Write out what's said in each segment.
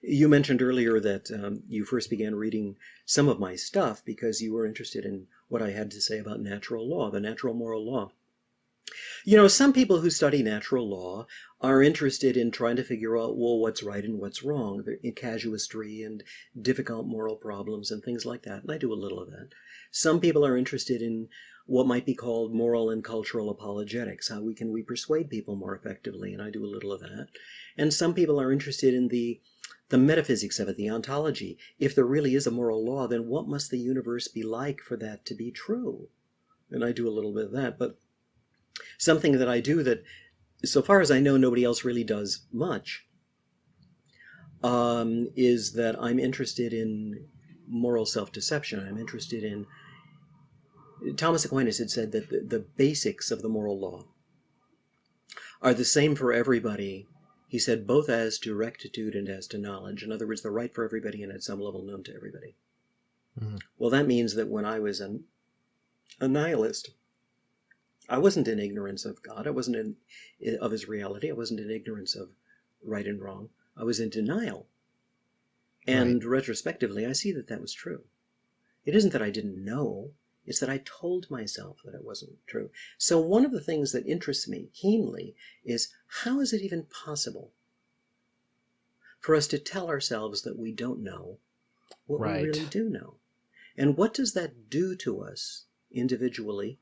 You mentioned earlier that you first began reading some of my stuff because you were interested in what I had to say about natural law, the natural moral law. You know, some people who study natural law are interested in trying to figure out, well, what's right and what's wrong, in casuistry and difficult moral problems and things like that. And I do a little of that. Some people are interested in what might be called moral and cultural apologetics. How we persuade people more effectively, and I do a little of that. And some people are interested in the metaphysics of it, the ontology. If there really is a moral law, then what must the universe be like for that to be true? And I do a little bit of that. But something that I do that, so far as I know, nobody else really does much, is that I'm interested in moral self-deception. I'm interested in, Thomas Aquinas had said that the basics of the moral law are the same for everybody. He said both as to rectitude and as to knowledge. In other words, they're right for everybody and at some level known to everybody. Mm-hmm. Well, that means that when I was a nihilist, I wasn't in ignorance of God. I wasn't of his reality. I wasn't in ignorance of right and wrong. I was in denial. And retrospectively, I see that that was true. It isn't that I didn't know. It's that I told myself that it wasn't true. So one of the things that interests me keenly is, how is it even possible for us to tell ourselves that we don't know what we really do know? And what does that do to us individually?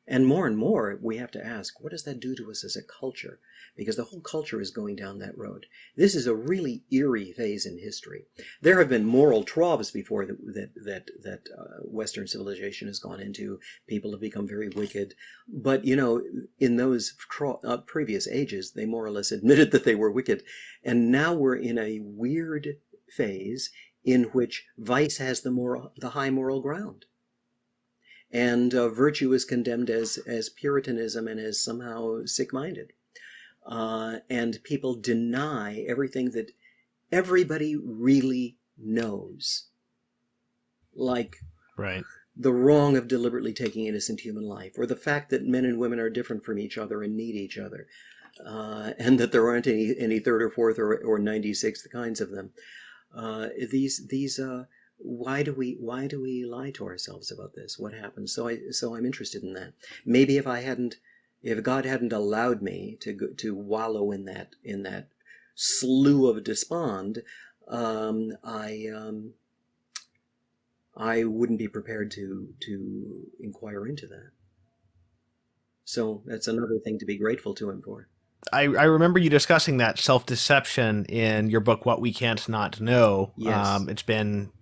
And more, we have to ask, what does that do to us as a culture? Because the whole culture is going down that road. This is a really eerie phase in history. There have been moral troughs before that Western civilization has gone into. People have become very wicked. But, you know, in those previous ages, they more or less admitted that they were wicked. And now we're in a weird phase in which vice has the high moral ground. And virtue is condemned as Puritanism and as somehow sick-minded. And people deny everything that everybody really knows. Like the wrong of deliberately taking innocent human life, or the fact that men and women are different from each other and need each other, and that there aren't any third or fourth or 96th kinds of them. Why do we lie to ourselves about this? What happens? So I'm interested in that. Maybe if God hadn't allowed me to wallow in that slough of despond, I wouldn't be prepared to inquire into that. So that's another thing to be grateful to him for. I remember you discussing that self-deception in your book, What We Can't Not Know. Yes. It's been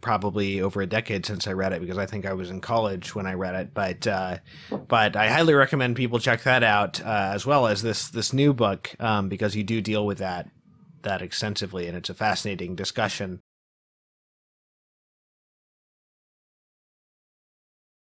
probably over a decade since I read it, because I think I was in college when I read it. But I highly recommend people check that out, as well as this new book, because you do deal with that extensively, and it's a fascinating discussion.